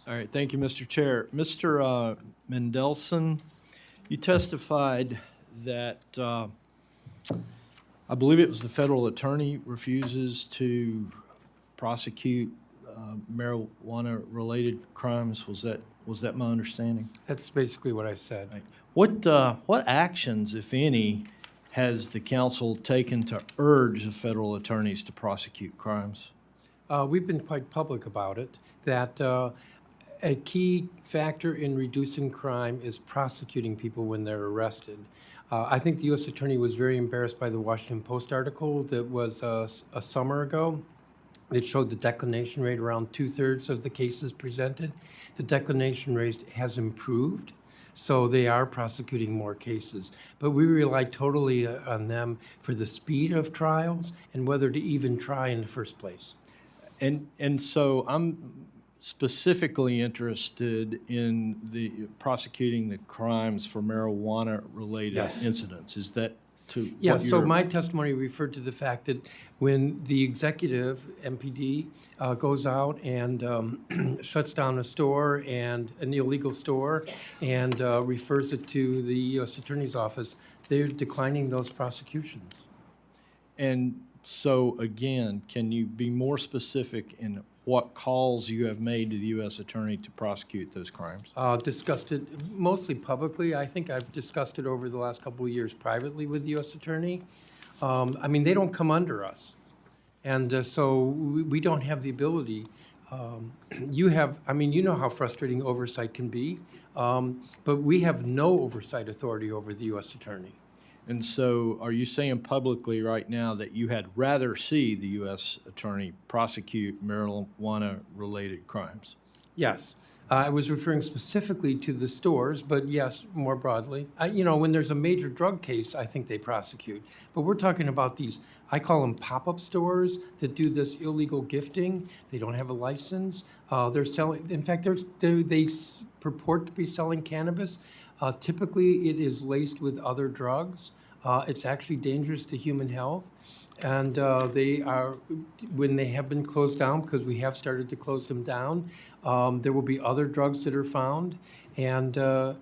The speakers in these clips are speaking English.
All right, thank you, Mr. Chair. Mr. Mendelson, you testified that I believe it was the federal attorney refuses to prosecute marijuana-related crimes. Was that my understanding? That's basically what I said. Right. What actions, if any, has the council taken to urge the federal attorneys to prosecute crimes? We've been quite public about it, that a key factor in reducing crime is prosecuting people when they're arrested. I think the U.S. Attorney was very embarrassed by the Washington Post article that was a summer ago. It showed the declination rate around 2/3 of the cases presented. The declination rate has improved, so they are prosecuting more cases. But we rely totally on them for the speed of trials and whether to even try in the first place. And so I'm specifically interested in the prosecuting the crimes for marijuana-related Yes. incidents. Is that to Yeah, what so you're- my testimony referred to the fact that when the executive, MPD, goes out and shuts down a store and an illegal store and refers it to the U.S. Attorney's Office, they're declining those prosecutions. And so, again, can you be more specific in what calls you have made to the U.S. Attorney to prosecute those crimes? Discussed it mostly publicly. I think I've discussed it over the last couple of years privately with the U.S. Attorney. I mean, they don't come under us. And so we don't have the ability. You know how frustrating oversight can be, but we have no oversight authority over the U.S. Attorney. And so are you saying publicly right now that you had rather see the U.S. Attorney prosecute marijuana-related crimes? Yes. I was referring specifically to the stores, but yes, more broadly. When there's a major drug case, I think they prosecute. But we're talking about these, I call them pop-up stores that do this illegal gifting. They don't have a license. They're selling, in fact, they purport to be selling cannabis. Typically, it is laced with other drugs. It's actually dangerous to human health. And when they have been closed down, because we have started to close them down, there will be other drugs that are found. And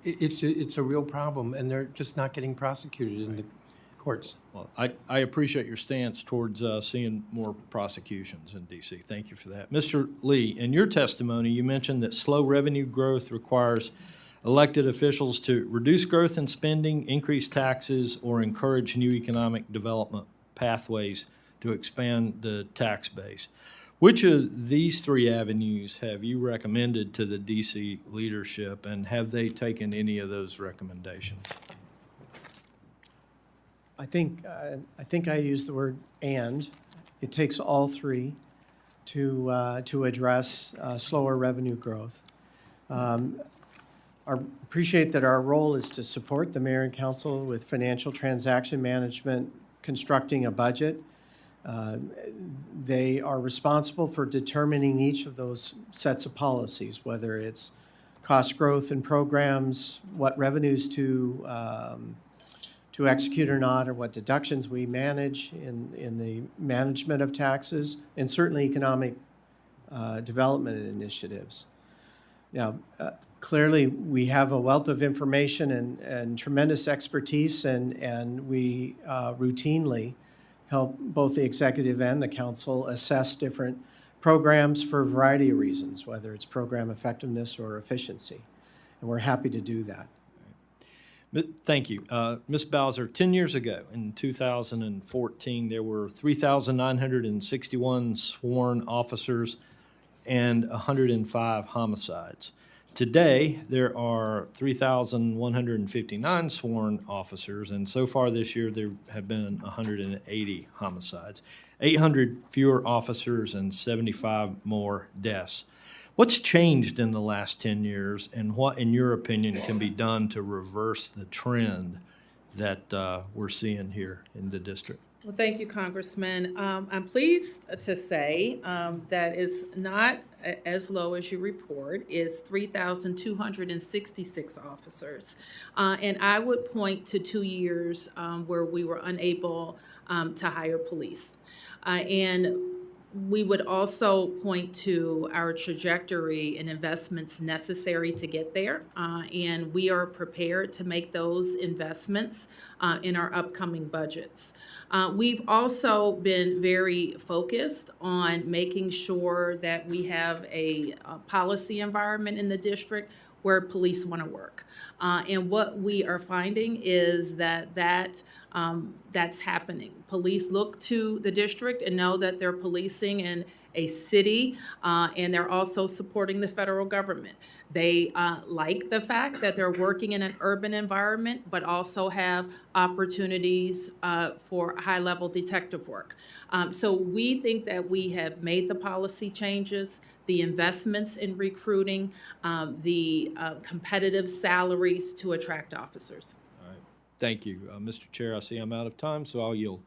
it's a real problem, and they're just not getting prosecuted in the courts. Well, I appreciate your stance towards seeing more prosecutions in D.C. Thank you for that. Mr. Lee, in your testimony, you mentioned that slow revenue growth requires elected officials to reduce growth in spending, increase taxes, or encourage new economic development pathways to expand the tax base. Which of these three avenues have you recommended to the D.C. leadership, and have they taken any of those recommendations? I think I used the word "and." It takes all three to address slower revenue growth. Appreciate that our role is to support the mayor and council with financial transaction management, constructing a budget. They are responsible for determining each of those sets of policies, whether it's cost growth in programs, what revenues to execute or not, or what deductions we manage in the management of taxes, and certainly economic development initiatives. Now, clearly, we have a wealth of information and tremendous expertise, and we routinely help both the executive and the council assess different programs for a variety of reasons, whether it's program effectiveness or efficiency. And we're happy to do that. Thank you. Ms. Bowser, 10 years ago, in 2014, there were 3,961 sworn officers and 105 homicides. Today, there are 3,159 sworn officers, and so far this year, there have been 180 homicides, 800 fewer officers, and 75 more deaths. What's changed in the last 10 years, and what, in your opinion, can be done to reverse the trend that we're seeing here in the district? Well, thank you, Congressman. I'm pleased to say that is not as low as you report, is 3,266 officers. And I would point to 2 years where we were unable to hire police. And We would also point to our trajectory and investments necessary to get there, and we are prepared to make those investments in our upcoming budgets. We've also been very focused on making sure that we have a policy environment in the district where police want to work. And what we are finding is that's happening. Police look to the district and know that they're policing in a city, and they're also supporting the federal government. They like the fact that they're working in an urban environment, but also have opportunities for high-level detective work. So we think that we have made the policy changes, the investments in recruiting, the competitive salaries to attract officers. All right. Thank you. Mr. Chair, I see I'm out of time, so I'll yield.